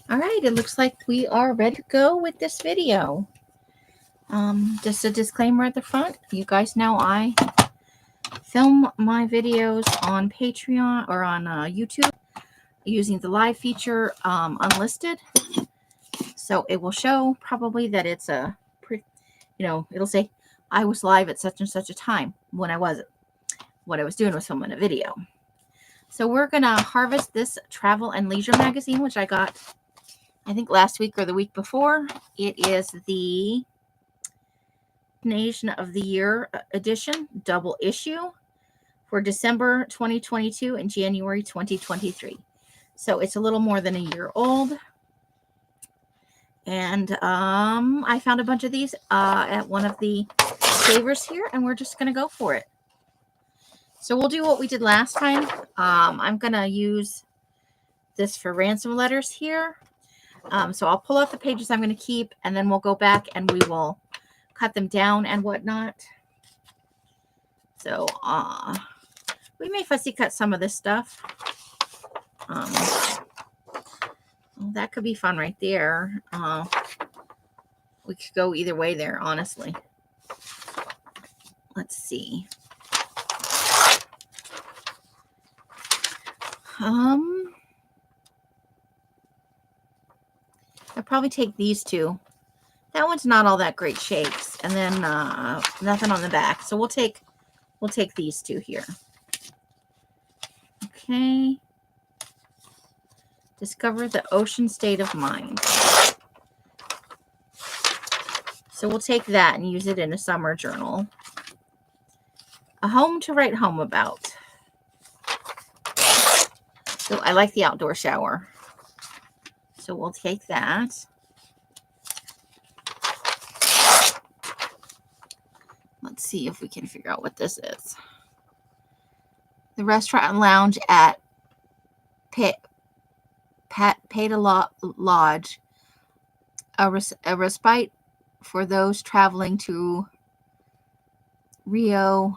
All right, it looks like we are ready to go with this video. Just a disclaimer at the front. You guys know I film my videos on Patreon or on YouTube using the live feature unlisted. So it will show probably that it's it'll say I was live at such and such a time when I wasn't. What I was doing was filming a video. So we're going to harvest this travel and leisure magazine, which I got, I think, last week or the week before. It is the Nation of the Year edition, double issue for December 2022 and January 2023. So it's a little more than a year old. And I found a bunch of these at one of the savers here, and we're just going to go for it. So we'll do what we did last time. I'm going to use this for ransom letters here. So I'll pull out the pages I'm going to keep, and then we'll go back and we will cut them down and whatnot. So we may fussy cut some of this stuff. Well, that could be fun right there. We could go either way there, honestly. Let's see. I'll probably take these two. That one's not all that great shapes, and then nothing on the back. So we'll take these two here. Okay. Discover the ocean state of mind. So we'll take that and use it in a summer journal. A home to write home about. So I like the outdoor shower. So we'll take that. Let's see if we can figure out what this is. The restaurant and lounge at Peta Lodge. A respite for those traveling to Rio,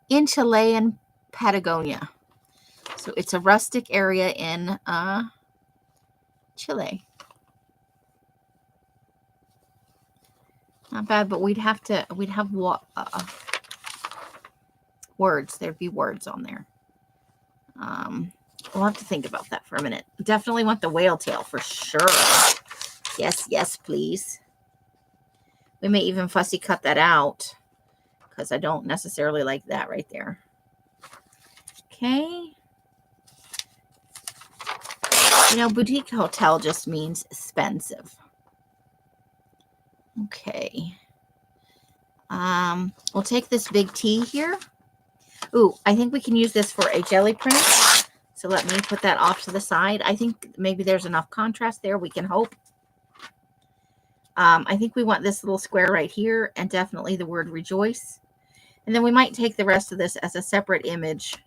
in Chilean Patagonia. So it's a rustic area in Chile. Not bad, but we'd have words. There'd be words on there. We'll have to think about that for a minute. Definitely want the whale tail for sure. Yes, please. We may even fussy cut that out because I don't necessarily like that right there. Okay. Boutique hotel just means expensive. Okay. We'll take this big T here. Ooh, I think we can use this for a jelly print. So let me put that off to the side. I think maybe there's enough contrast there. We can hope. I think we want this little square right here and definitely the word rejoice. And then we might take the rest of this as a separate image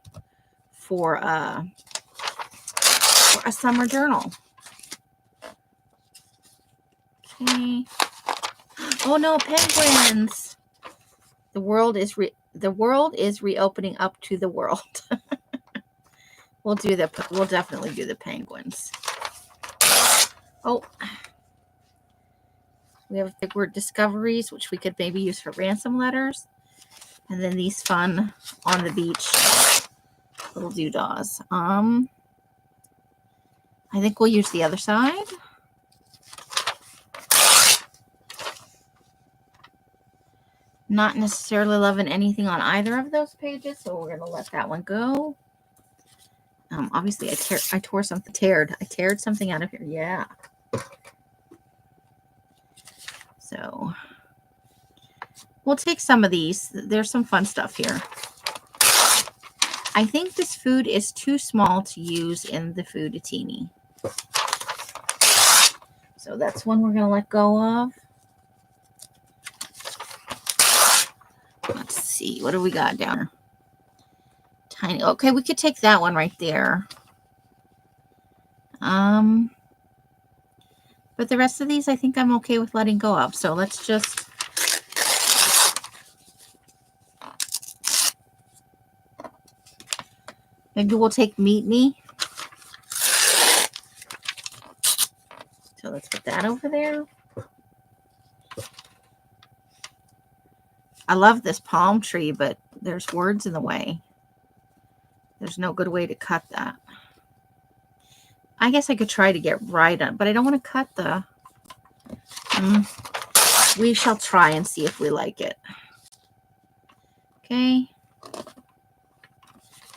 for a summer journal. Okay. Oh no, penguins. The world is reopening up to the world. We'll definitely do the penguins. Oh. We have big word discoveries, which we could maybe use for ransom letters. And then these fun on the beach little doodahs. I think we'll use the other side. Not necessarily loving anything on either of those pages, so we're going to let that one go. Obviously, I teared something out of here. Yeah. So we'll take some of these. There's some fun stuff here. I think this food is too small to use in the Fooditini. So that's one we're going to let go of. Let's see. What do we got down here? Tiny. Okay, we could take that one right there. But the rest of these, I think I'm okay with letting go of. So let's just... Maybe we'll take Meet Me. that over there. I love this palm tree, but there's words in the way. There's no good way to cut that. I guess I could try to get right on, but I don't want to cut the... We shall try and see if we like it. Okay.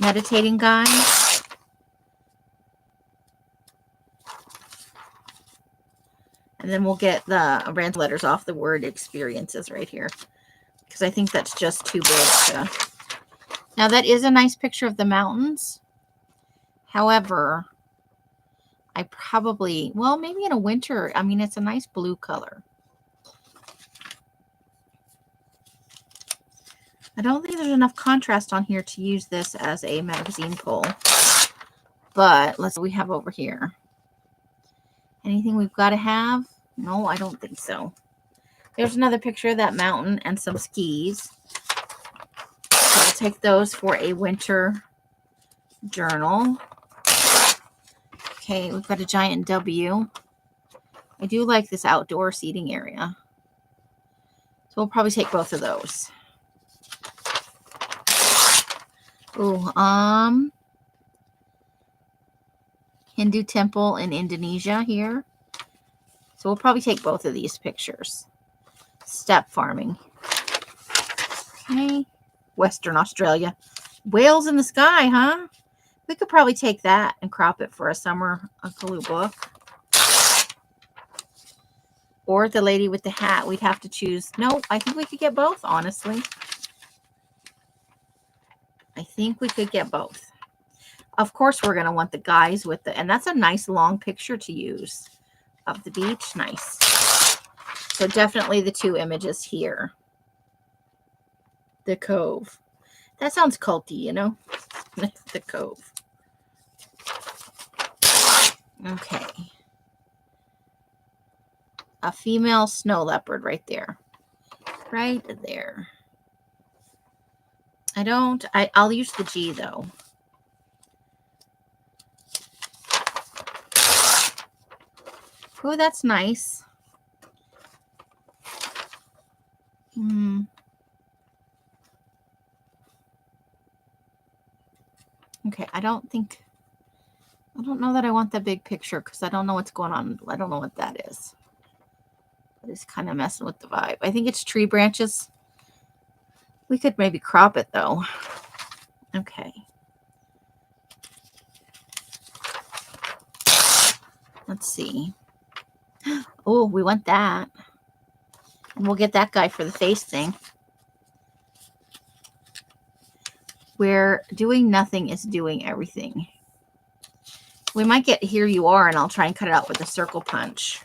Meditating guy. And then we'll get the random letters off the word experiences right here, because I think that's just too big to... Now that is a nice picture of the mountains. However, I probably, well, maybe in a winter, I mean, it's a nice blue color. I don't think there's enough contrast on here to use this as a magazine pull. But let's see what we have over here. Anything we've got to have? No, I don't think so. There's another picture of that mountain and some skis. So I'll take those for a winter journal. Okay, we've got a giant W. I do like this outdoor seating area. So we'll probably take both of those. Ooh, Hindu temple in Indonesia here. So we'll probably take both of these pictures. Steppe farming. Okay. Western Australia. Whales in the sky, huh? We could probably take that and crop it for a summer glue book. Or the lady with the hat. We'd have to choose. No, I think we could get both, honestly. I think we could get both. Of course, we're going to want the guys with the... And that's a nice long picture to use of the beach. Nice. So definitely the two images here. The cove. That sounds culty, you know? The cove. Okay. A female snow leopard right there. Right there. I'll use the G though. Oh, that's nice. Okay, I don't know that I want that big picture because I don't know what's going on. I don't know what that is. It's kind of messing with the vibe. I think it's tree branches. We could maybe crop it though. Okay. Let's see. Oh, we want that. And we'll get that guy for the face thing. Where doing nothing is doing everything. We might get Here You Are, and I'll try and cut it out with a circle punch.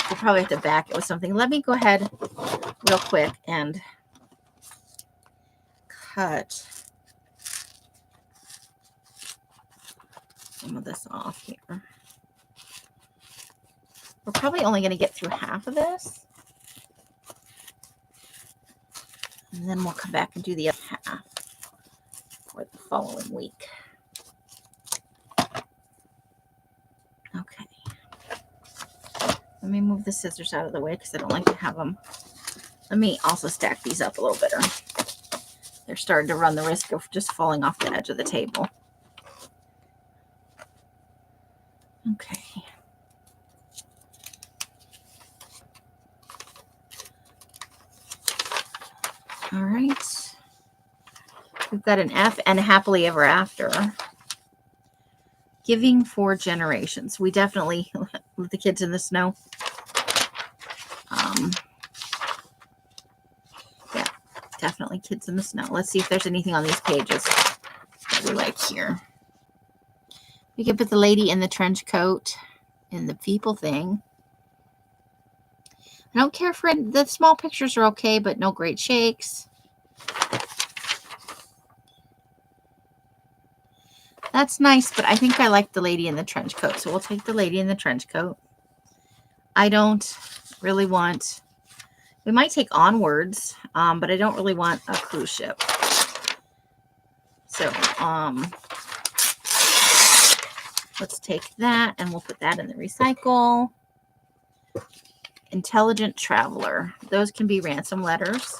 We'll probably have to back it with something. Let me go ahead real quick and cut some of this off here. We're probably only going to get through half of this. And then we'll come back and do the other half for the following week. Okay. Let me move the scissors out of the way because I don't like to have them. Let me also stack these up a little bit. They're starting to run the risk of just falling off the edge of the table. Okay. All right. We've got an F and a happily ever after. Giving for generations. We definitely let the kids in the snow. Yeah, definitely kids in the snow. Let's see if there's anything on these pages that we like here. We could put the lady in the trench coat in the people thing. I don't care for it. The small pictures are okay, but no great shakes. That's nice, but I think I like the lady in the trench coat. So we'll take the lady in the trench coat. I don't really want... We might take Onwards, but I don't really want a cruise ship. So, let's take that and we'll put that in the recycle. Intelligent Traveler. Those can be ransom letters.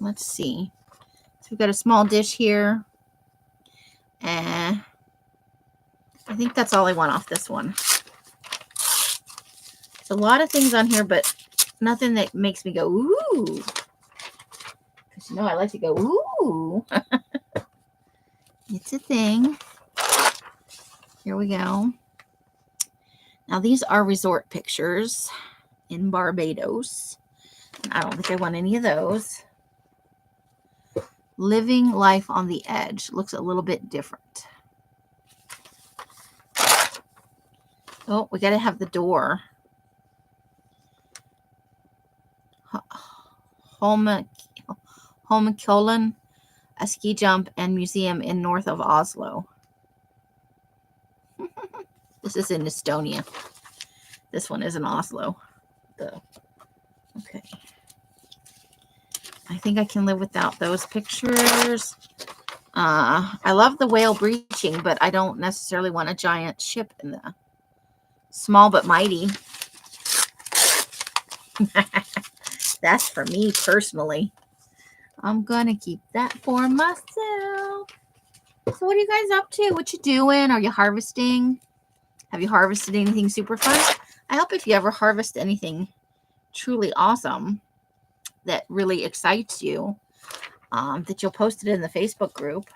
Let's see. So we've got a small dish here. And I think that's all I want off this one. There's a lot of things on here, but nothing that makes me go, ooh. Because you know I like to go, ooh. It's a thing. Here we go. Now these are resort pictures in Barbados. I don't think I want any of those. Living life on the edge. Looks a little bit different. Oh, we got to have the door. Holmenkollen, a ski jump and museum in north of Oslo. This is in Estonia. This one is in Oslo. Okay. I think I can live without those pictures. I love the whale breaching, but I don't necessarily want a giant ship in the small but mighty. That's for me personally. I'm going to keep that for myself. So what are you guys up to? What you doing? Are you harvesting? Have you harvested anything super fun? I hope if you ever harvest anything truly awesome that really excites you, that you'll post it in the Facebook group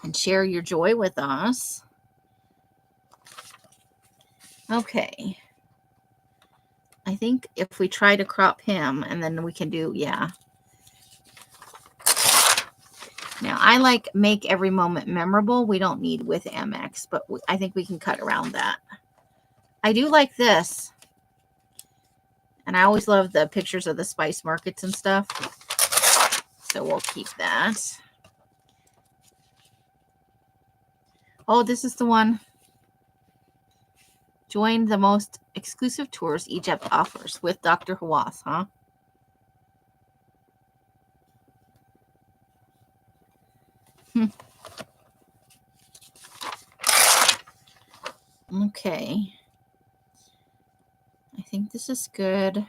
and share your joy with us. Okay. I think if we try to crop him and then we can do, yeah. Now, I like make every moment memorable. We don't need with MX, but I think we can cut around that. I do like this. And I always love the pictures of the spice markets and stuff. So we'll keep that. Oh, this is the one. Join the most exclusive tours Egypt offers with Dr. Hawass, huh? Okay. I think this is good.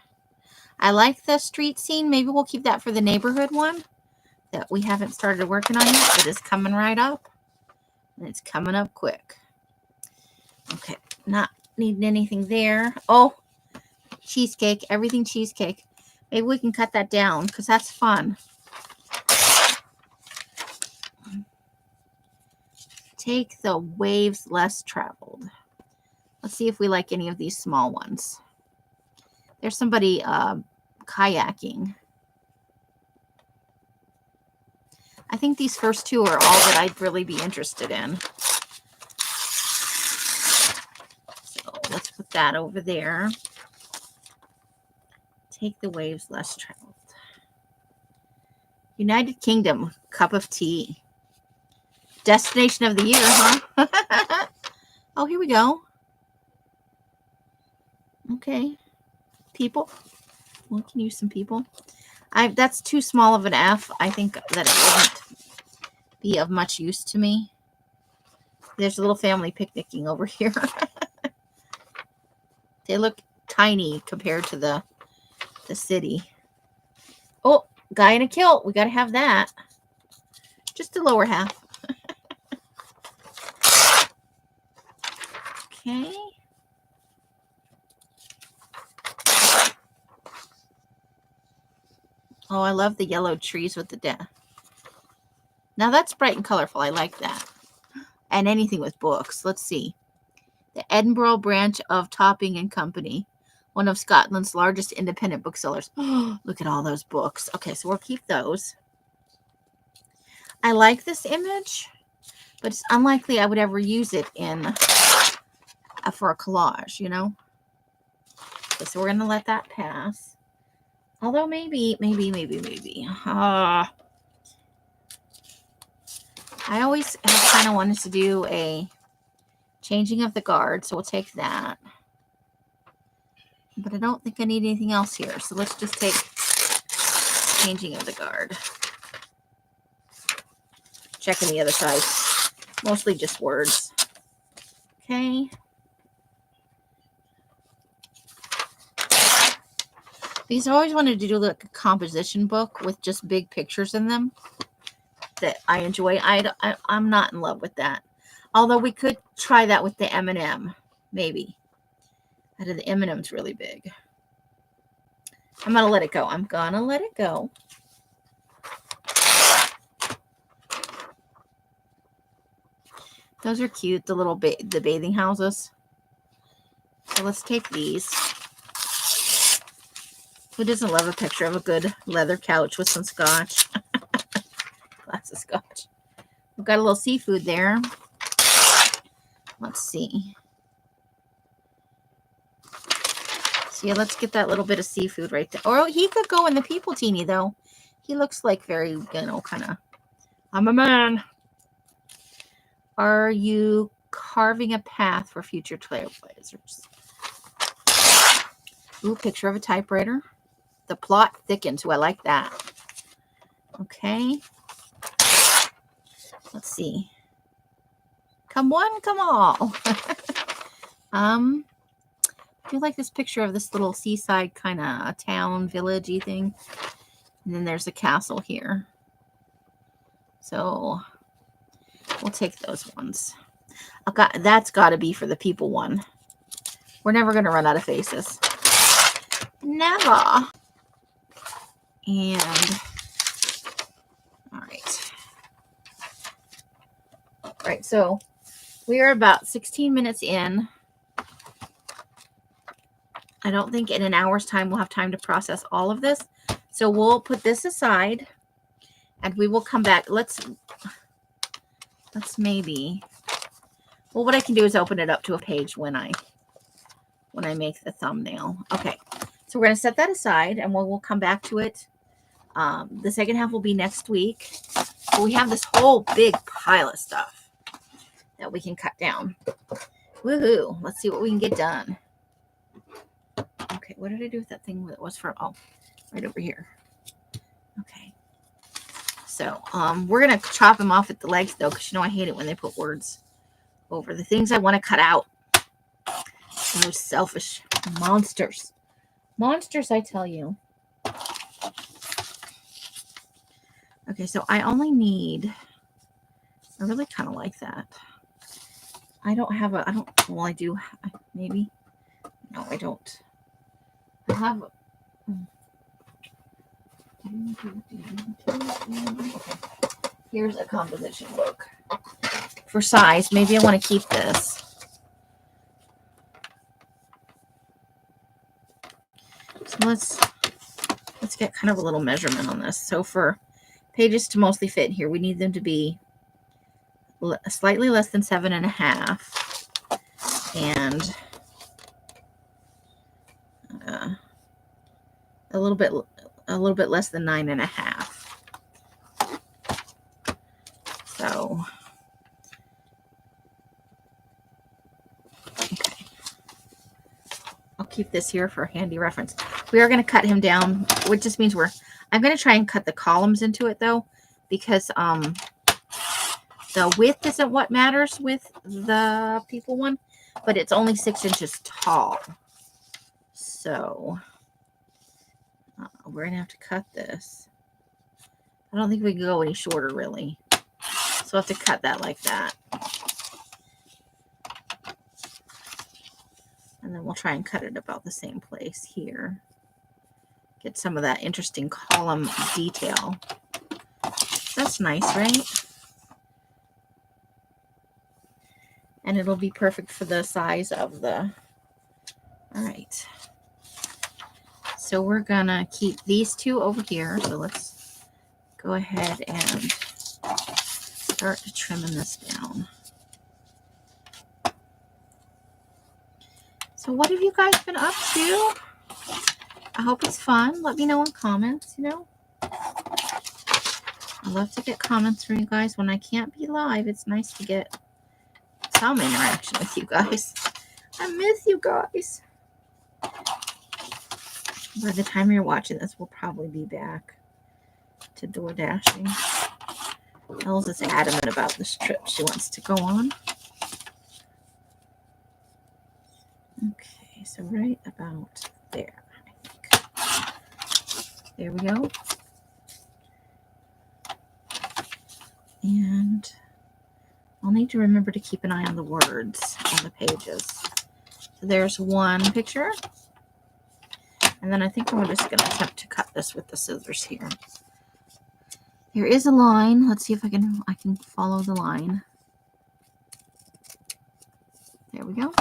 I like the street scene. Maybe we'll keep that for the neighborhood one that we haven't started working on yet, but it's coming right up. And it's coming up quick. Okay. Not needing anything there. Oh, cheesecake. Everything cheesecake. Maybe we can cut that down because that's fun. Take the waves less traveled. Let's see if we like any of these small ones. There's somebody kayaking. I think these first two are all that I'd really be interested in. So let's put that over there. Take the waves less traveled. United Kingdom, cup of tea. Destination of the year, huh? Oh, here we go. Okay. People. We can use some people. That's too small of an F. I think that it wouldn't be of much use to me. There's a little family picnicking over here. They look tiny compared to the city. Oh, guy in a kilt. We got to have that. Just the lower half. Okay. Oh, I love the yellow trees with the Now that's bright and colorful. I like that. And anything with books. Let's see. The Edinburgh branch of Topping and Company, one of Scotland's largest independent booksellers. Oh, look at all those books. Okay, so we'll keep those. I like this image, but it's unlikely I would ever use it in for a collage, you know? Okay, so we're going to let that pass. Although maybe. I always have kind of wanted to do a changing of the guard, so we'll take that. But I don't think I need anything else here, so let's just take changing of the guard. checking the other side. Mostly just words. Okay. Because I always wanted to do like a composition book with just big pictures in them that I enjoy. I'm not in love with that. Although we could try that with the M&M, maybe. I did the M&M's really big. I'm going to let it go. I'm going to let it go. Those are cute, the little the bathing houses. So let's take these. Who doesn't love a picture of a good leather couch with some scotch? Lots of scotch. We've got a little seafood there. Let's see. So yeah, let's get that little bit of seafood right there. Or he could go in the people teeny though. He looks like very, you know, kind of, I'm a man. Are you carving a path for future trailblazers? Ooh, picture of a typewriter. The plot thickens. Ooh, I like that. Okay. Let's see. Come one, come all. I do like this picture of this little seaside kind of town, village-y thing. And then there's a castle here. So we'll take those ones. That's got to be for the people one. We're never going to run out of faces. Never. And, all right. All right, so we are about 16 minutes in. I don't think in an hour's time we'll have time to process all of this. So we'll put this aside and we will come back. Let's maybe, well, what I can do is open it up to a page when I make the thumbnail. Okay, so we're going to set that aside and we'll come back to it. The second half will be next week. But we have this whole big pile of stuff that we can cut down. Woohoo! Let's see what we can get done. Okay, what did I do with that thing that was for, oh, right over here. Okay. So, we're going to chop them off at the legs, though, because, you know, I hate it when they put words over the things I want to cut out. Those selfish monsters. Monsters, I tell you. Okay, so I only need, I really kind of like that. I don't have a, well, I do, maybe. No, I don't. I have, okay. Here's a composition book. For size, maybe I want to keep this. So let's get kind of a little measurement on this. So for pages to mostly fit here, we need them to be slightly less than 7.5 and a little bit less than 9.5. So okay. I'll keep this here for handy reference. We are going to cut him down, which just means I'm going to try and cut the columns into it though, because the width isn't what matters with the people one, but it's only 6 inches tall. So we're going to have to cut this. I don't think we can go any shorter really. So I'll have to cut that like that. And then we'll try and cut it about the same place here. Get some of that interesting column detail. That's nice, right? And it'll be perfect for the size of the, all right. So we're gonna keep these two over here. So let's go ahead and start trimming this down. So what have you guys been up to? I hope it's fun. Let me know in comments, you know. I love to get comments from you guys when I can't be live. It's nice to get some interaction with you guys. I miss you guys. By the time you're watching this, we'll probably be back to door dashing. Els is adamant about this trip she wants to go on. Okay, so right about there, I think. There we go. And I'll need to remember to keep an eye on the words on the pages. So there's one picture. And then I think I'm just going to attempt to cut this with the scissors here. There is a line. Let's see if I can follow the line. There we go.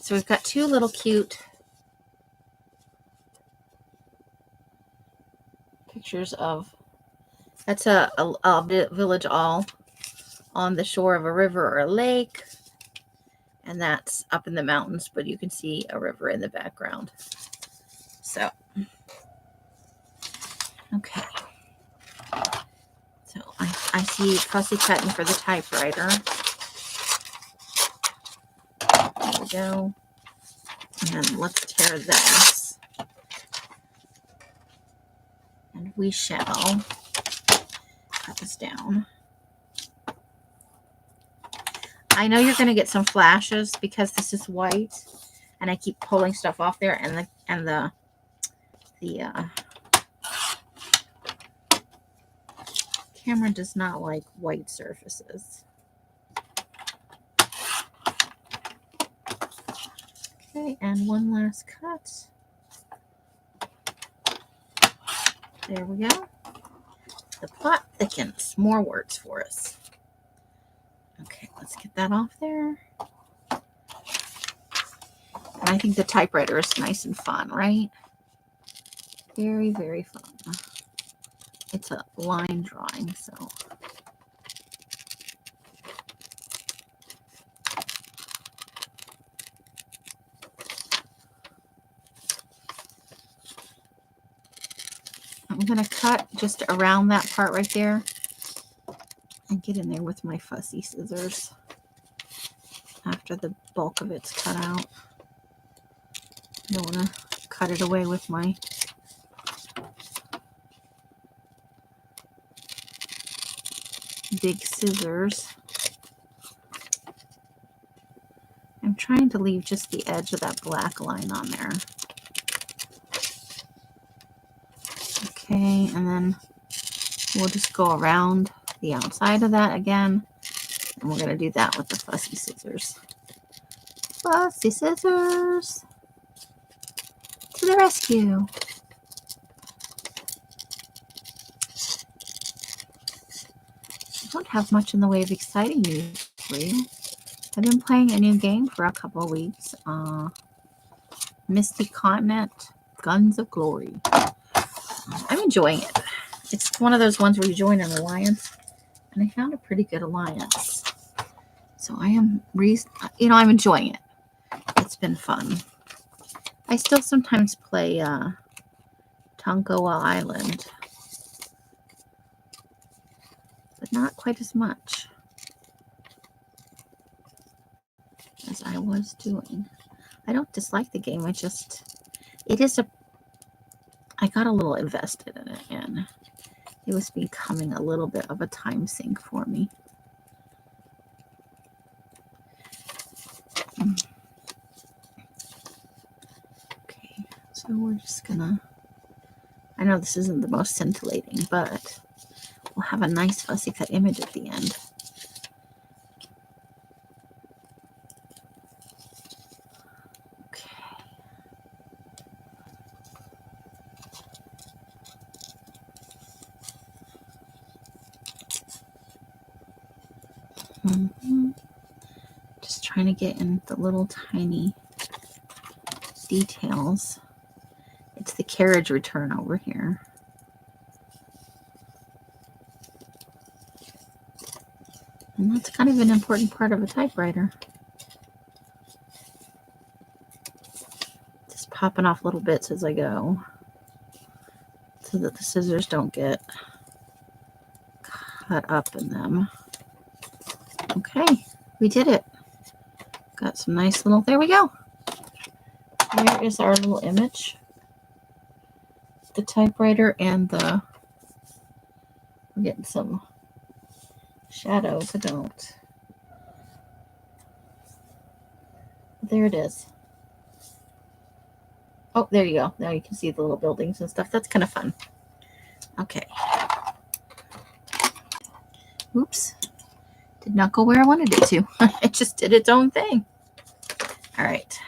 So we've got two little cute pictures of, that's a village all on the shore of a river or a lake. And that's up in the mountains, but you can see a river in the background. So, okay. So I see fussy cutting for the typewriter. There we go. And let's tear this. And we shall cut this down. I know you're going to get some flashes because this is white. And I keep pulling stuff off there. And the camera does not like white surfaces. Okay, and one last cut. There we go. The plot thickens. More words for us. Okay, let's get that off there. And I think the typewriter is nice and fun, right? Very, very fun. It's a line drawing, so. I'm going to cut just around that part right there and get in there with my fussy scissors after the bulk of it's cut out. I don't want to cut it away with my big scissors. I'm trying to leave just the edge of that black line on there. Okay, and then we'll just go around the outside of that again. And we're going to do that with the fussy scissors. Fussy scissors to the rescue. I don't have much in the way of exciting news for you. I've been playing a new game for a couple of weeks. Misty Continent, Guns of Glory. I'm enjoying it. It's one of those ones where you join an alliance, and I found a pretty good alliance. So I am, I'm enjoying it. It's been fun. I still sometimes play Tonkawa Island, but not quite as much as I was doing. I don't dislike the game. I got a little invested in it, and it was becoming a little bit of a time sink for me. Okay, so we're just gonna, I know this isn't the most scintillating, but we'll have a nice fussy cut image at the end. Just trying to get in the little tiny details. It's the carriage return over here. And that's kind of an important part of a typewriter. Just popping off little bits as I go so that the scissors don't get cut up in them. Okay, we did it. Got some nice little, there we go. There is our little image. The typewriter and we're getting some shadows. I don't. There it is. Oh, there you go. Now you can see the little buildings and stuff. That's kind of fun. Okay. Oops. Did not go where I wanted it to. It just did its own thing. All right.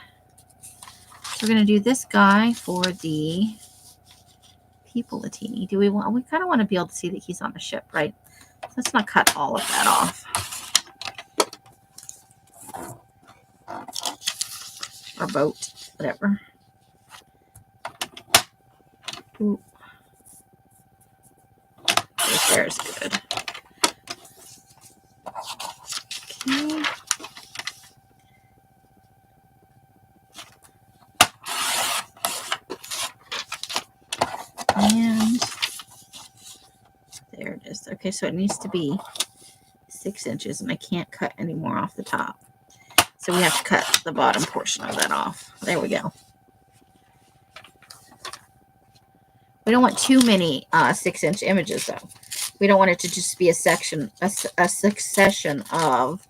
So we're going to do this guy for the People-a-teeny. We kind of want to be able to see that he's on a ship, right? Let's not cut all of that off. Or boat, whatever. Ooh. Right there's good. Okay. And there it is. Okay, so it needs to be 6 inches, and I can't cut any more off the top. So we have to cut the bottom portion of that off. There we go. We don't want too many 6-inch images, though. We don't want it to just be a succession of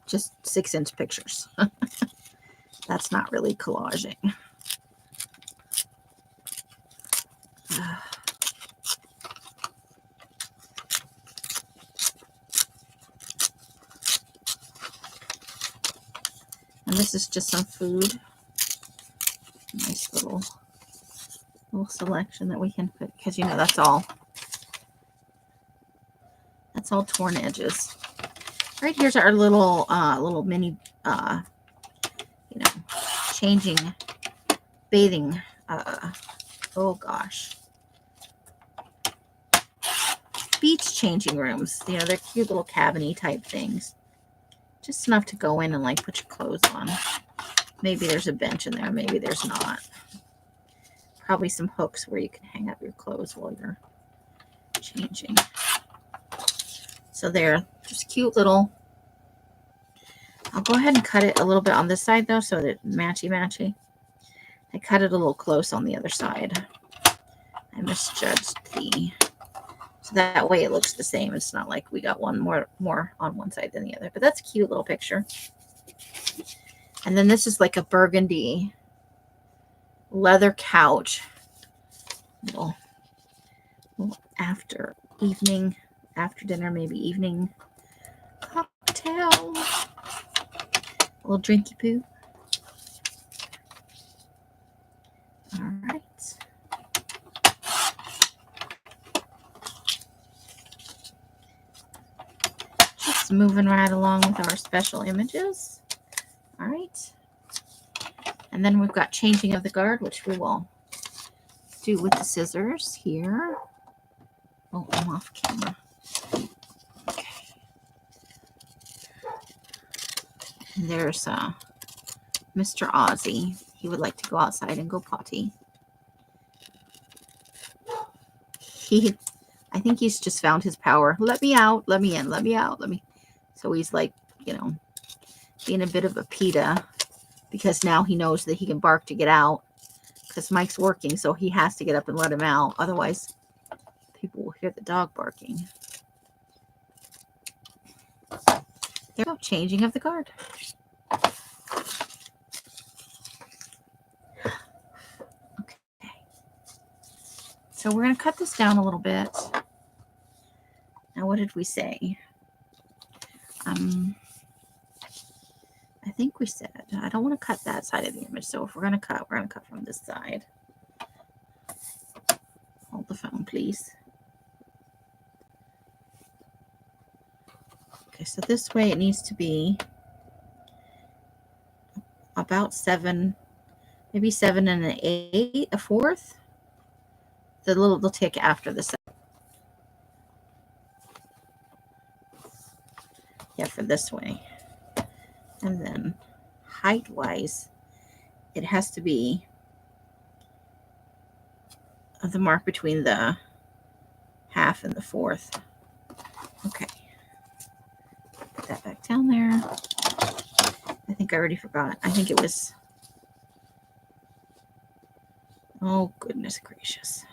just 6-inch pictures. That's not really collaging. And this is just some food. Nice little selection that we can put, because that's all torn edges. Right here's our little mini changing bathing oh gosh, beach changing rooms. They're cute little cabiny type things, just enough to go in and like put your clothes on. Maybe there's a bench in there, maybe there's not. Probably some hooks where you can hang up your clothes while you're changing. So they're just cute little. I'll go ahead and cut it a little bit on this side though, so that matchy. I cut it a little close on the other side. I misjudged so that way it looks the same. It's not like we got one more on one side than the other, but that's a cute little picture. And then this is like a burgundy leather couch. Little after dinner, maybe evening cocktail. A little drinky poo. All right. Just moving right along with our special images. All right. And then we've got changing of the guard, which we will do with the scissors here. Oh, I'm off camera. Okay. And there's Mr. Ozzy. He would like to go outside and go potty. I think he's just found his power. Let me out, let me in, let me out, let me. So he's like, being a bit of a PETA, because now he knows that he can bark to get out, because Mike's working, so he has to get up and let him out. Otherwise, people will hear the dog barking. There we go, changing of the guard. Okay. So we're going to cut this down a little bit. Now, what did we say? I think we said, I don't want to cut that side of the image. So if we're going to cut from this side. Hold the phone, please. Okay, so this way it needs to be about 7, maybe 7 1/8. The little tick after the 7. Yeah, for this way. And then height-wise, it has to be the mark between the 1/2 and the 1/4. Okay. Put that back down there. I think I already forgot. I think it was, oh, goodness gracious.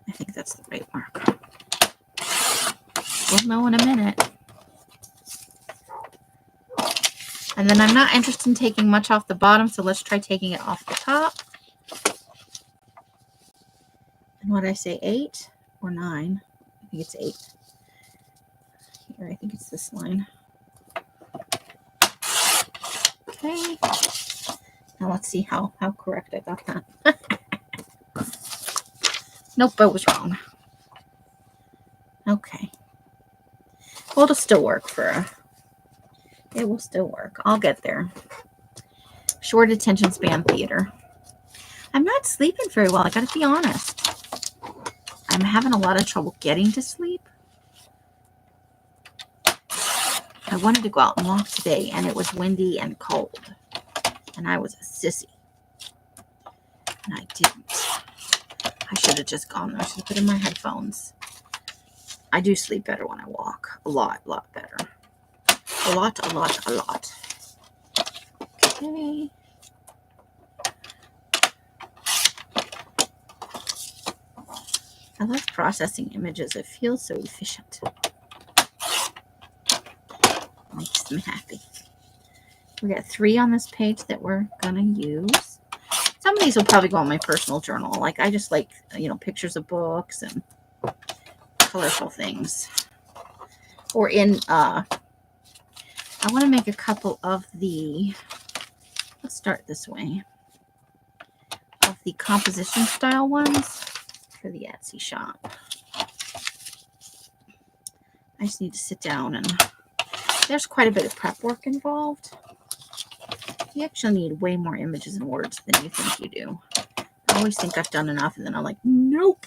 I think that's the right mark. We'll know in a minute. And then I'm not interested in taking much off the bottom, so let's try taking it off the top. And what did I say, 8 or 9? I think it's 8. Here, I think it's this line. Okay. Now let's see how correct I got that. Nope, I was wrong. Okay. Well, it'll still work it will still work. I'll get there. Short attention span theater. I'm not sleeping very well. I gotta be honest. I'm having a lot of trouble getting to sleep. I wanted to go out and walk today, and it was windy and cold. And I was a sissy. And I didn't. I should have just gone. I should have put in my headphones. I do sleep better when I walk. A lot better. A lot. Okay. I love processing images. It feels so efficient. Makes me happy. We got 3 on this page that we're gonna use. Some of these will probably go on my personal journal. Like I just like, pictures of books and colorful things. Or in I want to make a couple of the, let's start this way, of the composition style ones for the Etsy shop. I just need to sit down, and there's quite a bit of prep work involved. You actually need way more images and words than you think you do. I always think I've done enough, and then I'm like, nope.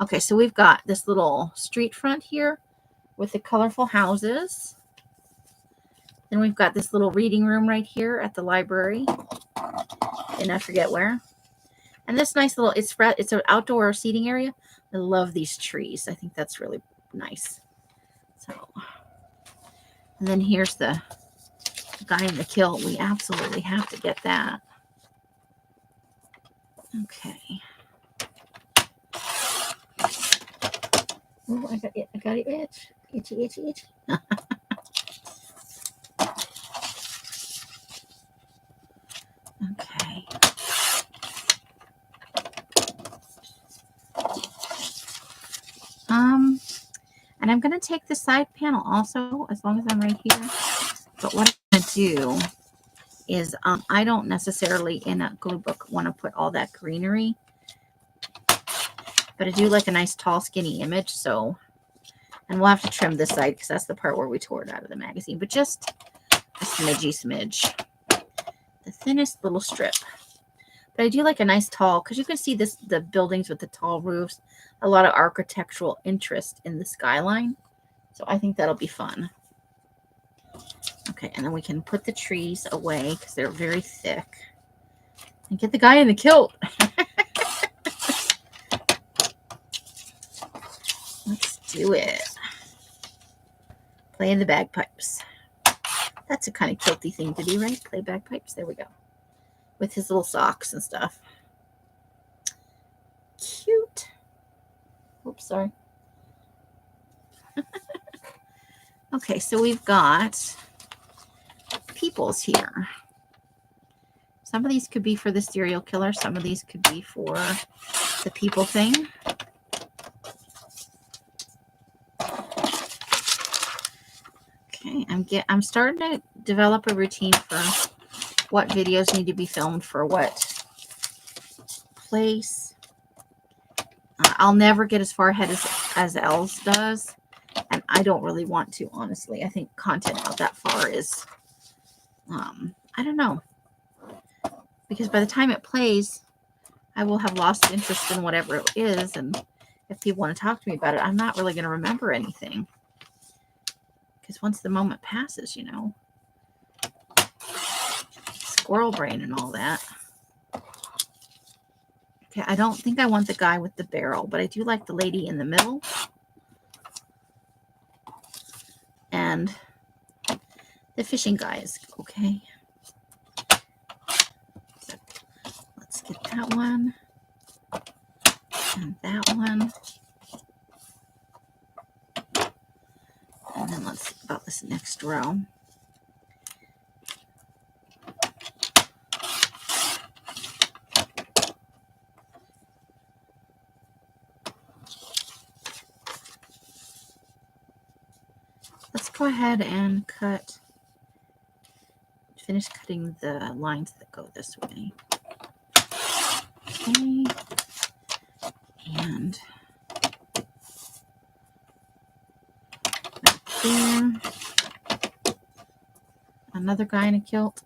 Okay, so we've got this little street front here with the colorful houses. Then we've got this little reading room right here at the library, and I forget where. And this nice little, it's an outdoor seating area. I love these trees. I think that's really nice. So, and then here's the guy in the kilt. We absolutely have to get that. Okay. Oh, I got it. I got it itch. Itchy, itchy, itchy. Okay. And I'm going to take the side panel also, as long as I'm right here. But what I'm going to do is, I don't necessarily in a glue book want to put all that greenery. But I do like a nice tall skinny image, so, and we'll have to trim this side because that's the part where we tore it out of the magazine, but just a smidge, the thinnest little strip. But I do like a nice tall, because you can see this, the buildings with the tall roofs, a lot of architectural interest in the skyline, so I think that'll be fun. Okay, and then we can put the trees away because they're very thick, and get the guy in the kilt. Let's do it. Playing the bagpipes. That's a kind of kilty thing to do, right? Play bagpipes. There we go. With his little socks and stuff. Cute. Oops, sorry. Okay, so we've got peoples here. Some of these could be for the serial killer. Some of these could be for the people thing. Okay, I'm starting to develop a routine for what videos need to be filmed for what place. I'll never get as far ahead as Els does, and I don't really want to, honestly. I think content out that far is, I don't know, because by the time it plays, I will have lost interest in whatever it is, and if people want to talk to me about it, I'm not really going to remember anything, because once the moment passes, squirrel brain and all that. Okay, I don't think I want the guy with the barrel, but I do like the lady in the middle. And the fishing guy is okay. So let's get that one. And that one. And then let's see about this next row. Let's go ahead and finish cutting the lines that go this way. Okay. And right there. Another guy in a kilt.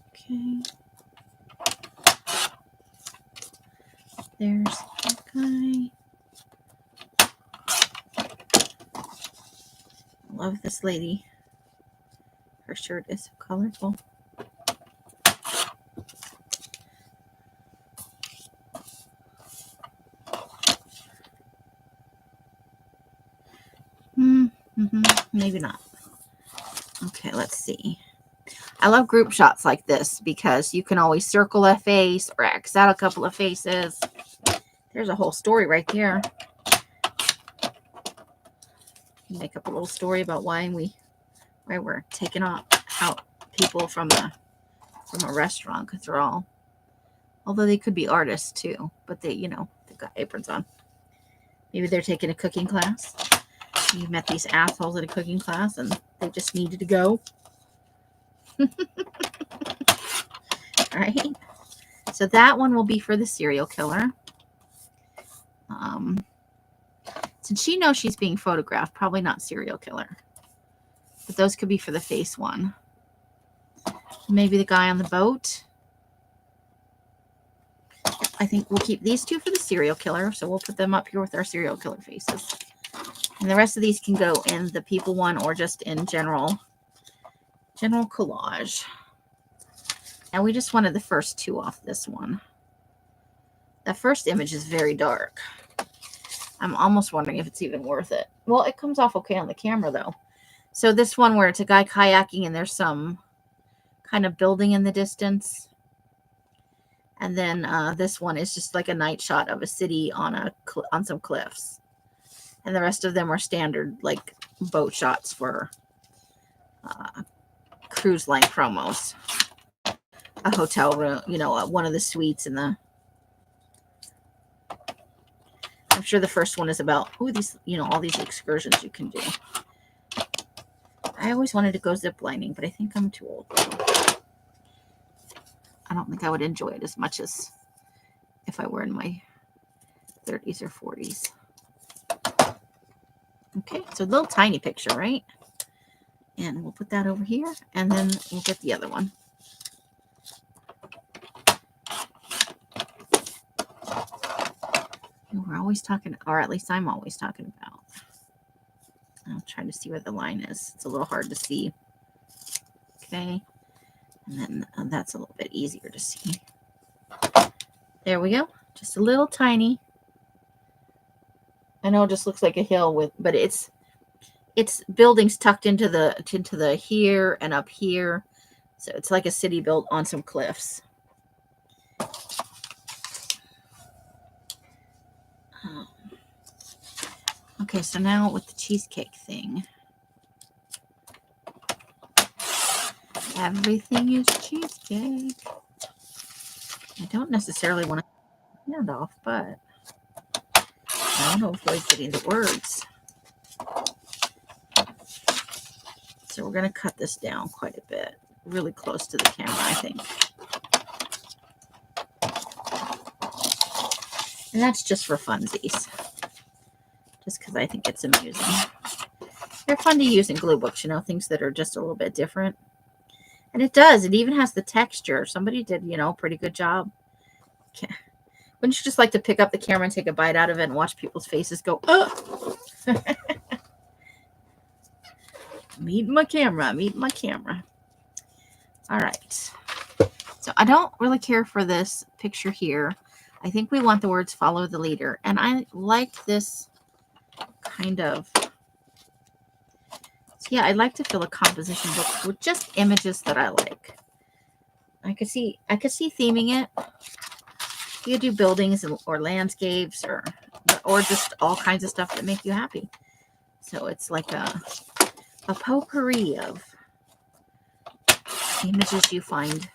Okay. There's that guy. I love this lady. Her shirt is so colorful. Maybe not. Okay, let's see. I love group shots like this because you can always circle a face or X out a couple of faces. There's a whole story right there. Make up a little story about why we're taking out people from a restaurant, because they're all, although they could be artists too, but they, they've got aprons on. Maybe they're taking a cooking class. You met these assholes at a cooking class and they just needed to go. Right? So that one will be for the serial killer. Since she knows she's being photographed, probably not serial killer. But those could be for the face one. Maybe the guy on the boat. I think we'll keep these two for the serial killer. So we'll put them up here with our serial killer faces. And the rest of these can go in the people one or just in general collage. And we just wanted the first two off this one. That first image is very dark. I'm almost wondering if it's even worth it. Well, it comes off okay on the camera though. So this one where it's a guy kayaking and there's some kind of building in the distance. And then this one is just like a night shot of a city on some cliffs. And the rest of them are standard like boat shots for cruise line promos. A hotel room, one of the suites in the. I'm sure the first one is about these, all these excursions you can do. I always wanted to go zip lining, but I think I'm too old. I don't think I would enjoy it as much as if I were in my 30s or 40s. Okay, so a little tiny picture, right? And we'll put that over here, and then we'll get the other one. We're always talking, or at least I'm always talking about. I'll try to see where the line is. It's a little hard to see. Okay. And then that's a little bit easier to see. There we go. Just a little tiny. I know it just looks like a hill but it's buildings tucked into the here and up here. So it's like a city built on some cliffs. Okay, so now with the cheesecake thing. Everything is cheesecake. I don't necessarily want to hand off, but I don't know if I'm getting the words. So we're going to cut this down quite a bit. Really close to the camera, I think. And that's just for funsies. Just because I think it's amusing. They're fun to use in glue books, things that are just a little bit different. And it does. It even has the texture. Somebody did, a pretty good job. Okay. Wouldn't you just like to pick up the camera and take a bite out of it and watch people's faces go, oh! Meet my camera. All right. So I don't really care for this picture here. I think we want the words follow the leader. And I like this kind of, so yeah, I'd like to fill a composition book with just images that I like. I could see theming it. You could do buildings or landscapes or just all kinds of stuff that make you happy. So it's like a potpourri of images you find.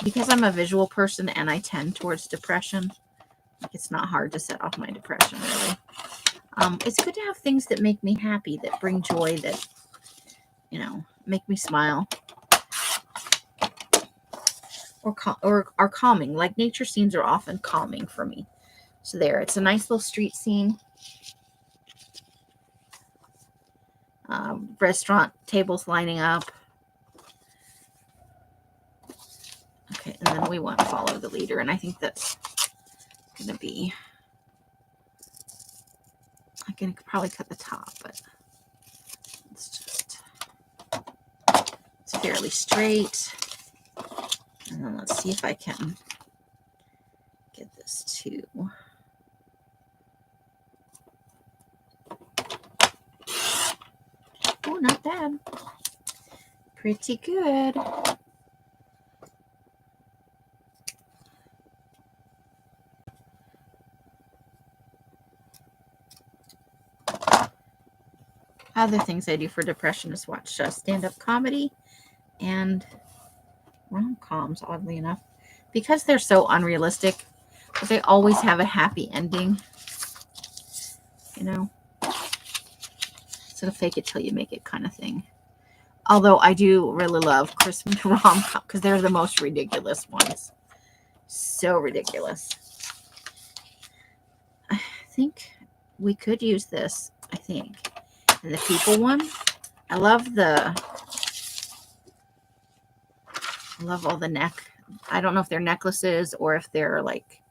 Because I'm a visual person and I tend towards depression, it's not hard to set off my depression, really. It's good to have things that make me happy, that bring joy, that, make me smile. Or are calming. Like nature scenes are often calming for me. So there, it's a nice little street scene. Restaurant tables lining up. Okay, and then we want to follow the leader, and I think that's going to be, I can probably cut the top, but it's fairly straight. And then let's see if I can get this to, oh, not bad. Pretty good. Other things I do for depression is watch stand-up comedy and rom-coms, oddly enough, because they're so unrealistic, but they always have a happy ending, sort of fake it till you make it kind of thing. Although I do really love Christmas rom-com because they're the most ridiculous ones. So ridiculous. I think we could use this, I think. And the people one, I love all the neck. I don't know if they're necklaces or if they're like,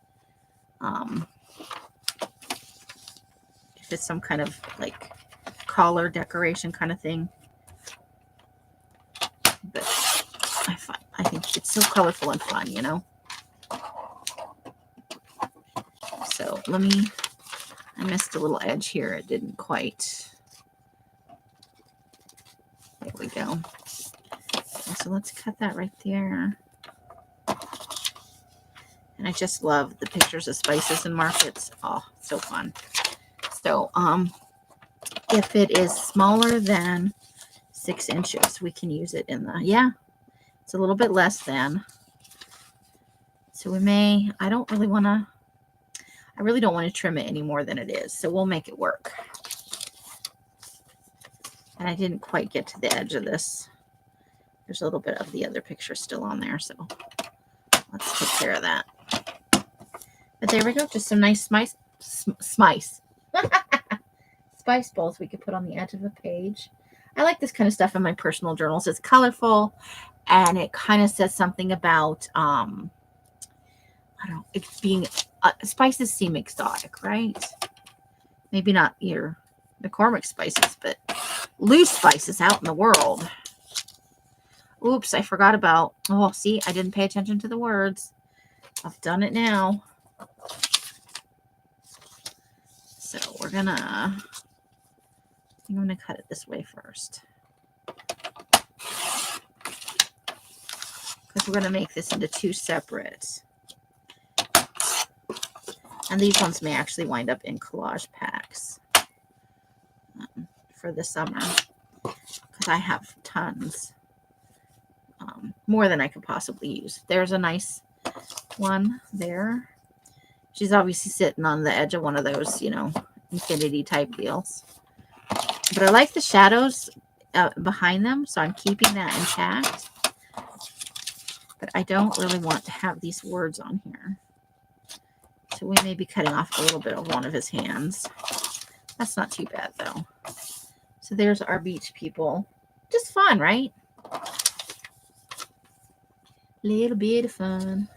if it's some kind of like collar decoration kind of thing. But I think it's so colorful and fun, So I missed a little edge here. It didn't quite. There we go. So let's cut that right there. And I just love the pictures of spices and markets. Oh, so fun. So, if it is smaller than 6 inches, we can use it in it's a little bit less than. So we may, I really don't want to trim it any more than it is. So we'll make it work. And I didn't quite get to the edge of this. There's a little bit of the other picture still on there. So let's take care of that. But there we go. Just some nice spice balls we could put on the edge of a page. I like this kind of stuff in my personal journals. It's colorful and it kind of says something about, I don't know, it's being, spices seem exotic, right? Maybe not your McCormick spices, but loose spices out in the world. Oops, I forgot about, oh, see, I didn't pay attention to the words. I've done it now. So we're gonna, I'm gonna cut it this way first. Because we're gonna make this into 2 separate. And these ones may actually wind up in collage packs for the summer. Because I have tons. More than I could possibly use. There's a nice one there. She's obviously sitting on the edge of one of those, infinity type deals. But I like the shadows behind them, so I'm keeping that intact. But I don't really want to have these words on here. So we may be cutting off a little bit of one of his hands. That's not too bad, though. So there's our beach people. Just fun, right? Little bit of fun.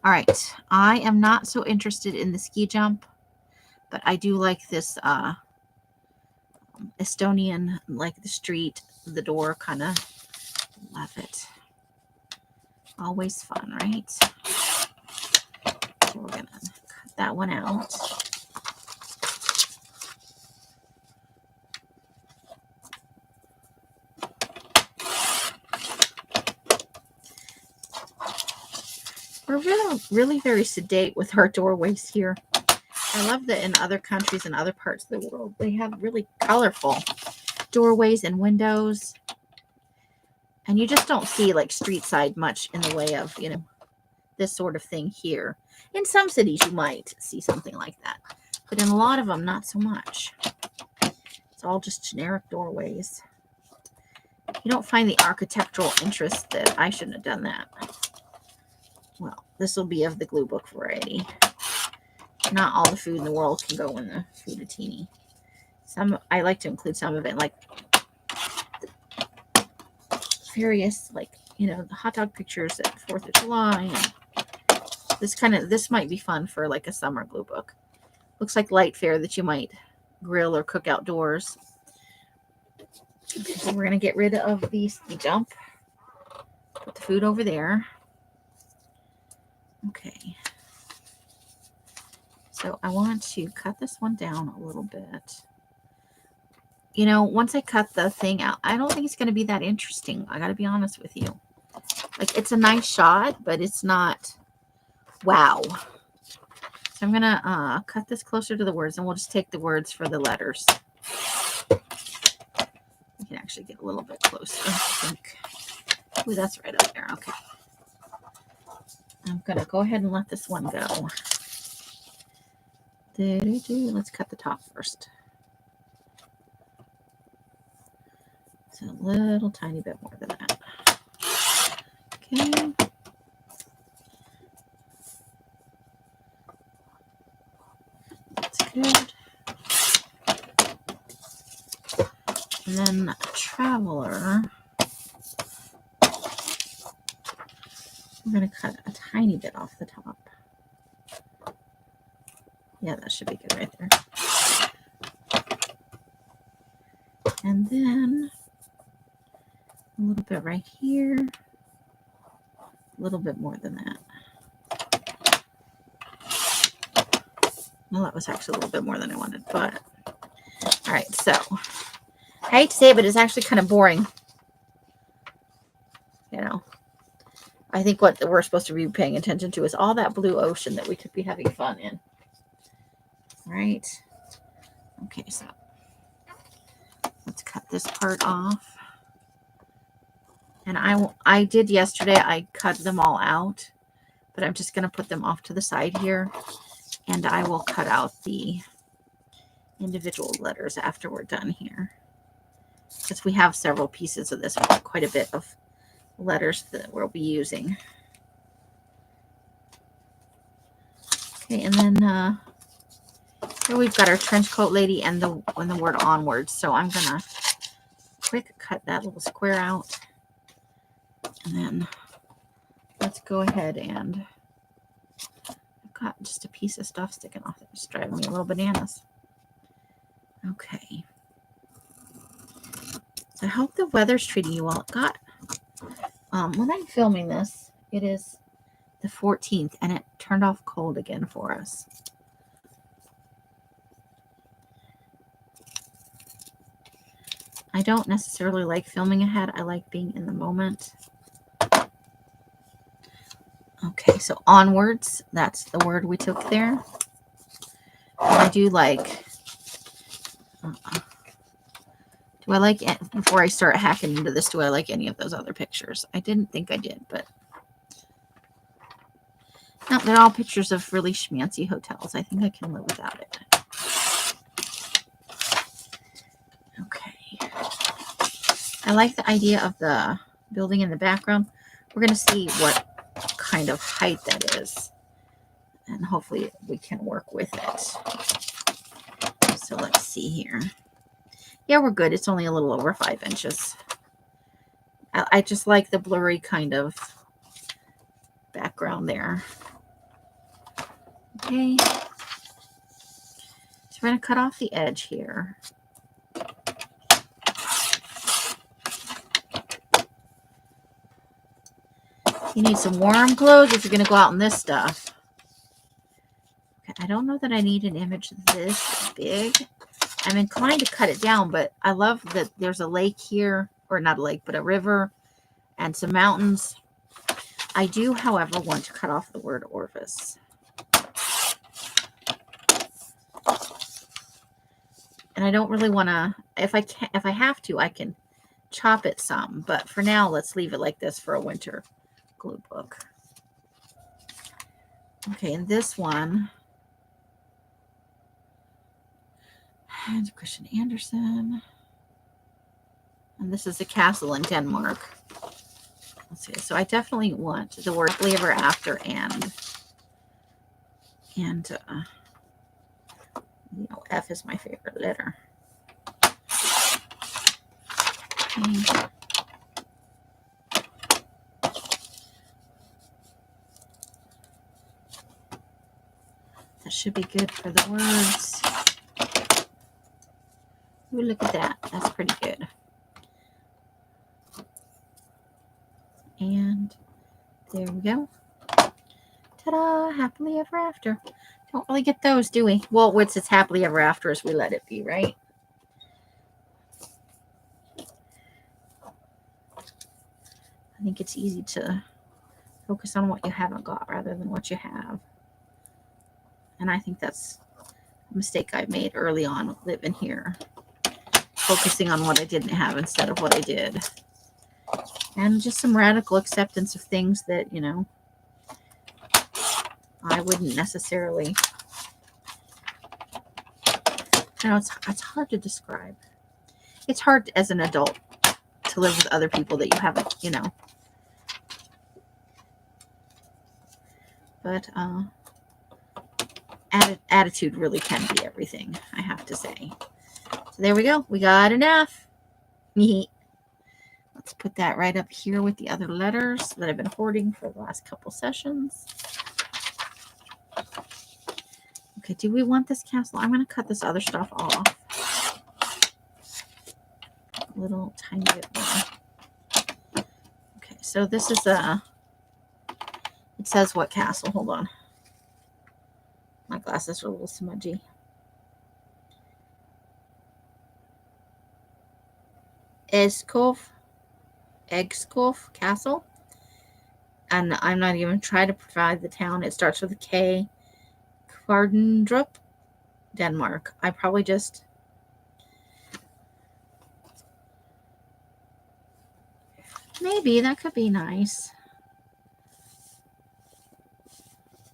All right. I am not so interested in the ski jump, but I do like this Estonian, like the street, the door kind of. Love it. Always fun, right? So we're going to cut that one out. really, really very sedate with our doorways here. I love that in other countries and other parts of the world, they have really colorful doorways and windows. And you just don't see like street side much in the way of, this sort of thing here. In some cities, you might see something like that. But in a lot of them, not so much. It's all just generic doorways. You don't find the architectural interest that I shouldn't have done that. Well, this will be of the glue book variety. Not all the food in the world can go in the Fooditini. I like to include some of it, like various, like, the hot dog pictures at 4th of July. And this might be fun for like a summer glue book. Looks like light fare that you might grill or cook outdoors. Okay, so we're going to get rid of the ski jump. Put the food over there. Okay. So I want to cut this one down a little bit. Once I cut the thing out, I don't think it's going to be that interesting. I got to be honest with you. Like, it's a nice shot, but it's not wow. So I'm going to cut this closer to the words, and we'll just take the words for the letters. We can actually get a little bit closer, I think. Ooh, that's right up there. Okay. I'm going to go ahead and let this one go. Let's cut the top first. So a little tiny bit more than that. Okay. That's good. And then Traveler. We're going to cut a tiny bit off the top. Yeah, that should be good right there. And then a little bit right here. A little bit more than that. Well, that was actually a little bit more than I wanted, but all right. So I hate to say it, but it's actually kind of boring. I think what we're supposed to be paying attention to is all that blue ocean that we could be having fun in. Right? Okay, so let's cut this part off. And I did yesterday, I cut them all out, but I'm just going to put them off to the side here, and I will cut out the individual letters after we're done here, because we have several pieces of this, quite a bit of letters that we'll be using. Okay, and then here we've got our trench coat lady and the word onwards. So I'm gonna quick cut that little square out, and then let's go ahead and I've got just a piece of stuff sticking off. It's driving me a little bananas. Okay. So I hope the weather's treating you well. It got when I'm filming this, it is the 14th, and it turned off cold again for us. I don't necessarily like filming ahead. I like being in the moment. Okay, so onwards, that's the word we took there. And I do like, do I like it, before I start hacking into this, do I like any of those other pictures? I didn't think I did, but no, they're all pictures of really schmancy hotels. I think I can live without it. Okay. I like the idea of the building in the background. We're going to see what kind of height that is, and hopefully we can work with it. So let's see here. Yeah, we're good. It's only a little over 5 inches. I just like the blurry kind of background there. Okay. So we're going to cut off the edge here. You need some warm clothes if you're going to go out in this stuff. Okay, I don't know that I need an image this big. I'm inclined to cut it down, but I love that there's a lake here, or not a lake, but a river and some mountains. I do, however, want to cut off the word orifice. And I don't really want to, if I have to, I can chop it some, but for now, let's leave it like this for a winter glue book. Okay, and this one, and Christian Andersen, and this is a castle in Denmark. Let's see, so I definitely want the word happily ever after and you know, F is my favorite letter. Okay. That should be good for the words. Ooh, look at that. That's pretty good. And there we go. Ta-da! Happily ever after. Don't really get those, do we? Well, what's it's happily ever after as we let it be, right? I think it's easy to focus on what you haven't got rather than what you have. And I think that's a mistake I made early on living here. Focusing on what I didn't have instead of what I did. And just some radical acceptance of things that, you know, I wouldn't necessarily. You know, it's hard to describe. It's hard as an adult to live with other people that you haven't, you know. But attitude really can be everything, I have to say. So there we go. We got an F. Let's put that right up here with the other letters that I've been hoarding for the last couple sessions. Okay, do we want this castle? I'm going to cut this other stuff off. A little tiny bit more. Okay, so this is it says what castle? Hold on. My glasses are a little smudgy. Egskov Castle. And I'm not even trying to provide the town. It starts with a K. Kvardendrup, Denmark. I probably just... Maybe that could be nice.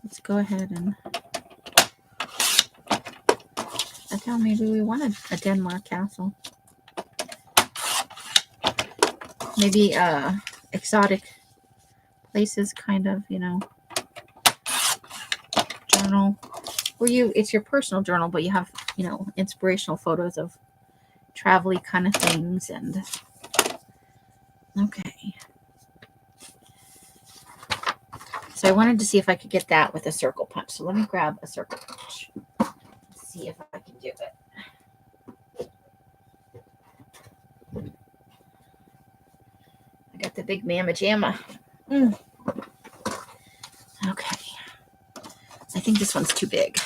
Let's go ahead and... That's how maybe we wanted a Denmark castle. Maybe exotic places, kind of, you know, journal where it's your personal journal, but you have, you know, inspirational photos of travel-y kind of things. And okay, so I wanted to see if I could get that with a circle punch. So let me grab a circle punch. Let's see if I can do it. I got the big mamma jamma. Okay. I think this one's too big.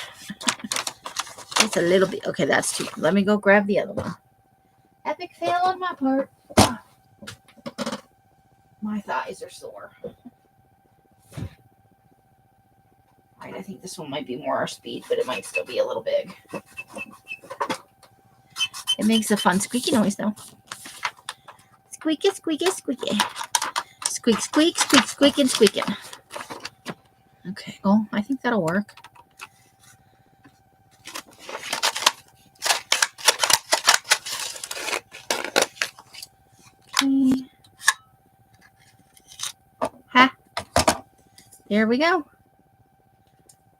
It's a little bit. Okay, that's too. Let me go grab the other one. Epic fail on my part. My thighs are sore. All right, I think this one might be more our speed, but it might still be a little big. It makes a fun squeaky noise, though. Squeaky, squeaky, squeaky. Squeak, squeak, squeak, squeaking, squeaking. Okay, oh, I think that'll work. Okay. Ha. There we go.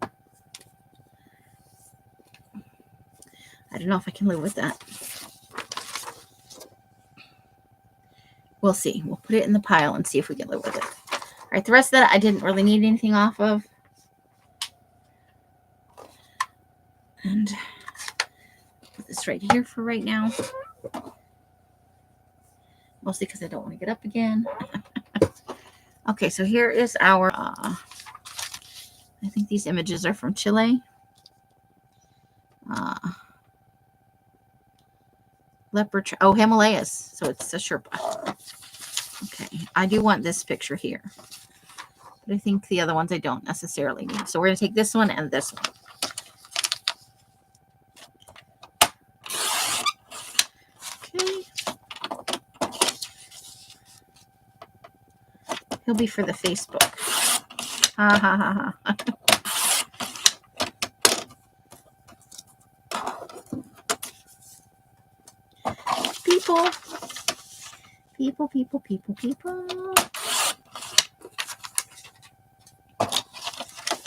I don't know if I can live with that. We'll see. We'll put it in the pile and see if we can live with it. All right, the rest of that I didn't really need anything off of. And put this right here for right now. Mostly because I don't want to get up again. Okay, so here is our, I think these images are from Chile. Leopard, oh, Himalayas. So it's a Sherpa. Okay, I do want this picture here. But I think the other ones I don't necessarily need. So we're going to take this one and this one. Okay. He'll be for the Facebook. Ha ha ha ha. People. People, people, people, people.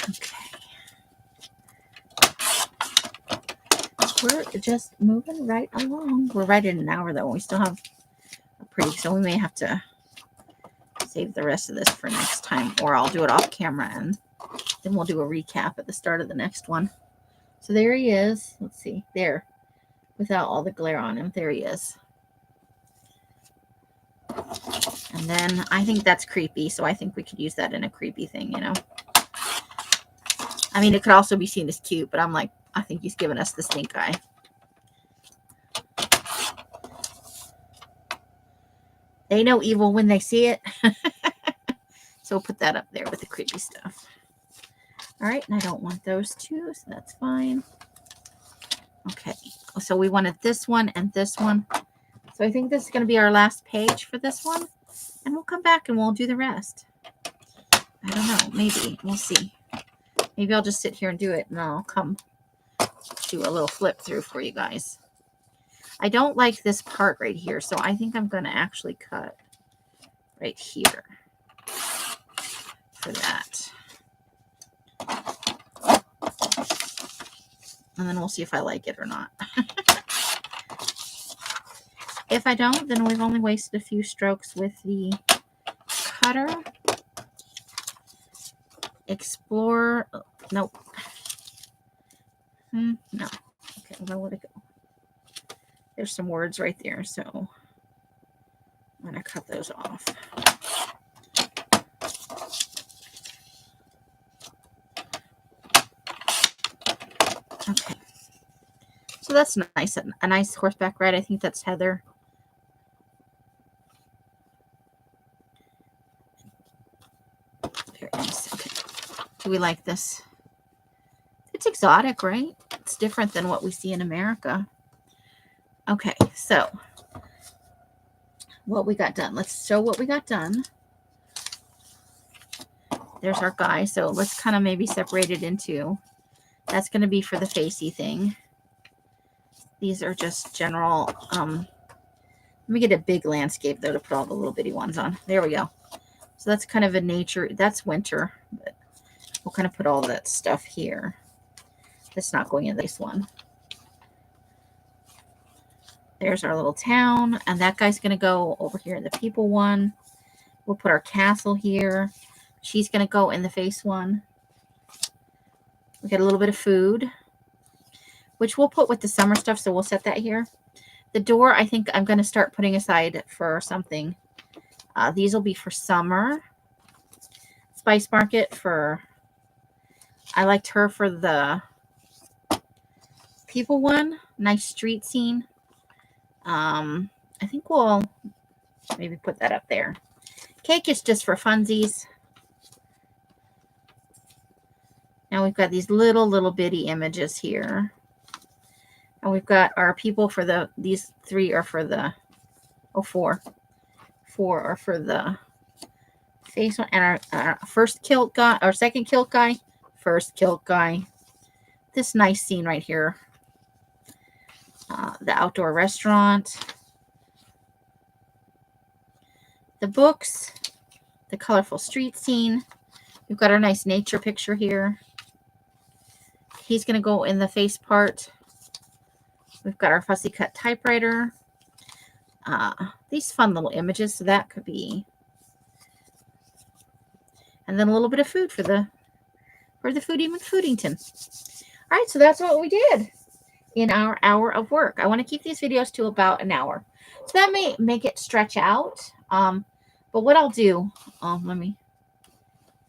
Okay. We're just moving right along. We're right in an hour though. We still have a pretty, so we may have to save the rest of this for next time, or I'll do it off camera and then we'll do a recap at the start of the next one. So there he is. Let's see. There. Without all the glare on him. There he is. And then I think that's creepy, so I think we could use that in a creepy thing, you know. I mean, it could also be seen as cute, but I'm like, I think he's giving us the stink eye. They know evil when they see it. So we'll put that up there with the creepy stuff. All right, and I don't want those two, so that's fine. Okay, so we wanted this one and this one. So I think this is going to be our last page for this one. And we'll come back and we'll do the rest. I don't know. Maybe. We'll see. Maybe I'll just sit here and do it. And I'll come do a little flip through for you guys. I don't like this part right here. So I think I'm going to actually cut right here for that. And then we'll see if I like it or not. If I don't, then we've only wasted a few strokes with the cutter. Explore. Nope. No. Okay, I'm going to let it go. There's some words right there, so I'm going to cut those off. Okay. So that's nice. A nice horseback ride. I think that's Heather. Very nice. Okay. Do we like this? It's exotic, right? It's different than what we see in America. Okay, so what we got done. Let's show what we got done. There's our guy. So let's kind of maybe separate it into, that's going to be for the facey thing. These are just general, let me get a big landscape though to put all the little bitty ones on. There we go. So that's kind of a nature, that's winter, but we'll kind of put all that stuff here. That's not going in this one. There's our little town, and that guy's going to go over here in the people one. We'll put our castle here. She's going to go in the face one. We got a little bit of food, which we'll put with the summer stuff, so we'll set that here. The door, I think I'm going to start putting aside for something. These will be for summer. Spice Market for, I liked her for the people one. Nice street scene. I think we'll maybe put that up there. Cake is just for funsies. Now we've got these little bitty images here. And we've got our people for the, these three are for the, oh, four. Four are for the face one. And our first kilt guy, our second kilt guy, first kilt guy. This nice scene right here. The outdoor restaurant. The books. The colorful street scene. We've got our nice nature picture here. He's going to go in the face part. We've got our fussy cut typewriter. These fun little images, so that could be. And then a little bit of food for the Foodie McFoodington. All right, so that's what we did in our hour of work. I want to keep these videos to about an hour. So that may make it stretch out. But what I'll do, let me,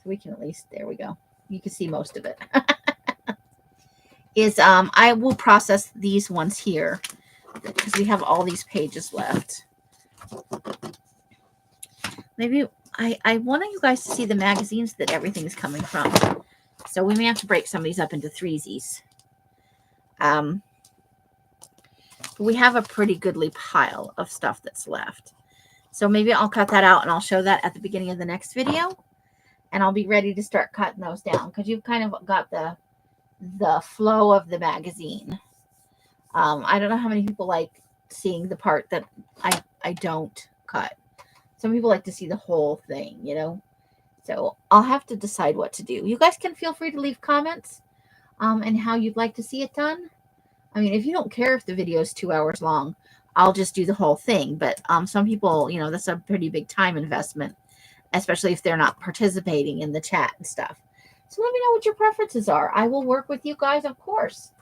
so we can at least, there we go. You can see most of it. Is I will process these ones here because we have all these pages left. Maybe I want you guys to see the magazines that everything's coming from. So we may have to break some of these up into threesies. We have a pretty goodly pile of stuff that's left. So maybe I'll cut that out and I'll show that at the beginning of the next video. And I'll be ready to start cutting those down because you've kind of got the flow of the magazine. I don't know how many people like seeing the part that I don't cut. Some people like to see the whole thing, you know. So I'll have to decide what to do. You guys can feel free to leave comments and how you'd like to see it done. I mean, if you don't care if the video is 2 hours long, I'll just do the whole thing. But some people, you know, that's a pretty big time investment, especially if they're not participating in the chat and stuff. So let me know what your preferences are. I will work with you guys, of course.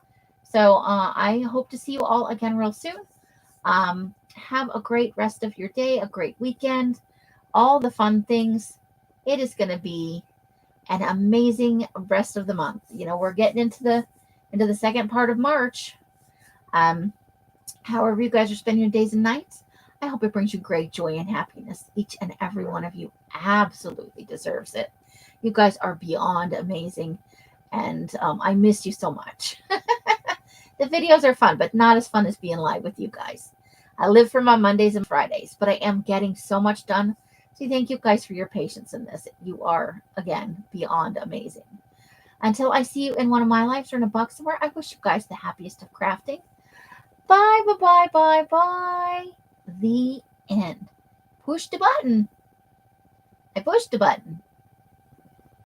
So I hope to see you all again real soon. Have a great rest of your day, a great weekend, all the fun things. It is going to be an amazing rest of the month. You know, we're getting into the second part of March. However you guys are spending your days and nights, I hope it brings you great joy and happiness. Each and every one of you absolutely deserves it. You guys are beyond amazing, and I miss you so much. The videos are fun, but not as fun as being live with you guys. I live for my Mondays and Fridays, but I am getting so much done. So thank you guys for your patience in this. You are, again, beyond amazing. Until I see you in one of my lives or in a box somewhere, I wish you guys the happiest of crafting. Bye, bye, bye, bye, bye. The end. Push the button. I pushed the button.